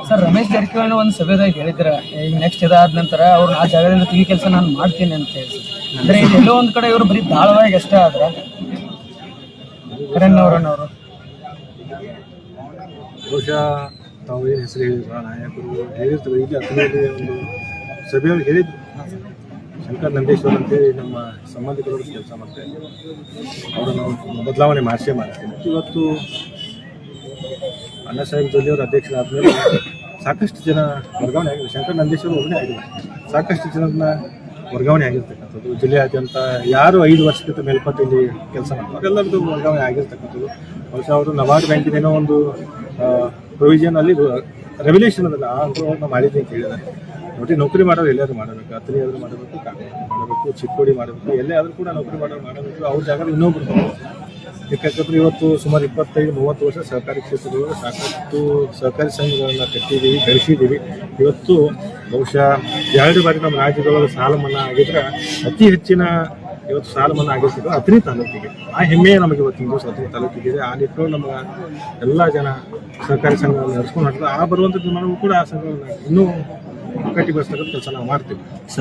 Sir, Ramesh Jarkiholi ಒಂದು ಸಭೆದಾಗ ಹೇಳಿದ್ರ ಈಗ ನೆಕ್ಸ್ಟ್ ಇದಾದ ನಂತರ ಅವ್ರು ಆ ಜಾಗದಿಂದ ತೆಗಿ ಕೆಲಸ ನಾನು ಮಾಡ್ತೀನಿ ಅಂತ ಹೇಳಿ. ಅಂದ್ರೆ ಈಗ ಎಲ್ಲೋ ಒಂದ್ ಕಡೆ ಇವರು ಬರೀ ದಾಳವಾಗಿ ಅಷ್ಟೇ ಆದ್ರ ಕರಣ್ ಅವರನ್ನವರು ಬಹುಶಃ ತಾವು ಏನು ಹೆಸರು ಹೇಳಿದ್ರು ನಾಯಕರು ಹೇಳಿರ್ತಾರೆ. ಈಗ ಹತ್ತಿರದಲ್ಲಿ ಒಂದು ಸಭೆಯೊಳಗೆ ಹೇಳಿದ್ರು, ಶಂಕರ್ ನಂದೇಶ್ವರ್ ಅಂತೇಳಿ ನಮ್ಮ ಸಂಬಂಧಿಕರು ಕೆಲಸ ಮಾಡ್ತಾರೆ, ಅವರನ್ನು ಬದಲಾವಣೆ ಮಾಡ್ತೀನಿ. ಇವತ್ತು ಅಣ್ಣಾ ಸಾಹೇಬ್ ಜೊಲ್ಲೆ ಅವರ ಅಧ್ಯಕ್ಷರಾದ್ಮೇಲೆ ಸಾಕಷ್ಟು ಜನ ವರ್ಗಾವಣೆ ಆಗಿದೆ. ಶಂಕರ್ ನಂದೇಶ್ವರ್ ಒಬ್ಬನೇ ಆಗಿಲ್ಲ, ಸಾಕಷ್ಟು ಜನರನ್ನ ವರ್ಗಾವಣೆ ಆಗಿರ್ತಕ್ಕಂಥದ್ದು. ಜಿಲ್ಲೆಯಾದ್ಯಂತ ಯಾರು 5 ವರ್ಷಕ್ಕಿಂತ ಮೇಲ್ಪಟ್ಟು ಇಲ್ಲಿ ಕೆಲಸ ಮಾಡ್ತಾರೆ ಅವರೆಲ್ಲರದ್ದು ವರ್ಗಾವಣೆ ಆಗಿರ್ತಕ್ಕಂಥದ್ದು. ಬಹುಶಃ ಅವರು ನಬಾರ್ಡ್ ಬ್ಯಾಂಕಿನ ಒಂದು ಪ್ರೊವಿಷನ್ ಅಲ್ಲಿ ರೆವಲ್ಯೂಷನ್ ಅದಲ್ಲ ಆ ಹಂತವನ್ನು ಮಾಡಿದ್ದೆ ಅಂತ ಹೇಳಿದ್ದಾರೆ. ನೋಡಿ, ನೌಕರಿ ಮಾಡೋರು ಎಲ್ಲರೂ ಮಾಡಬೇಕು, ಅತ್ತನೇ ಆದರೂ ಮಾಡಬೇಕು, ಕಾಂಗ್ರೆಸ್ ಮಾಡಬೇಕು, ಚಿಕ್ಕೋಡಿ ಮಾಡಬೇಕು, ಎಲ್ಲೇ ಆದರೂ ಕೂಡ ನೌಕರಿ ಮಾಡೋರು ಮಾಡಬೇಕು. ಅವ್ರ ಜಾಗ ಇನ್ನೊಬ್ರು ಯಾಕಂದ್ರೆ ಇವತ್ತು ಸುಮಾರು 25-30 ವರ್ಷ ಸಹಕಾರಿ ಕ್ಷೇತ್ರದೊಳಗೆ ಸಾಕಷ್ಟು ಸಹಕಾರಿ ಸಂಘಗಳನ್ನ ಕಟ್ಟಿದ್ದೀವಿ, ಬೆಳೆಸಿದ್ದೀವಿ. ಇವತ್ತು ಬಹುಶಃ 2 ಬಾರಿ ನಮ್ಮ ರಾಜ್ಯದೊಳಗೆ ಸಾಲ ಮನ್ನಾ ಆಗಿದ್ರೆ ಅತಿ ಹೆಚ್ಚಿನ ಇವತ್ತು ಸಾಲ ಮನ್ನಾ ಆಗಿರ್ತದೆ ಅಥಣಿ ತಾಲೂಕಿಗೆ. ಆ ಹೆಮ್ಮೆ ನಮಗೆ ಇವತ್ತಿನ ದಿವಸ ಅಥಣಿ ತಾಲೂಕಿಗೆ. ಆ ನಿಟ್ಟಿನಲ್ಲಿ ನಮ್ಮ ಎಲ್ಲ ಜನ ಸಹಕಾರಿ ಸಂಘಗಳನ್ನು ನಡೆಸ್ಕೊಂಡು ಆ ಬರುವಂಥ ದಿನವೂ ಕೂಡ ಆ ಸಂಘವನ್ನು ಇನ್ನೂ ಕಟ್ಟಿ ಬೆಳೆಸ್ತಕ್ಕಂಥ ಕೆಲಸ ನಾವು ಮಾಡ್ತೀವಿ.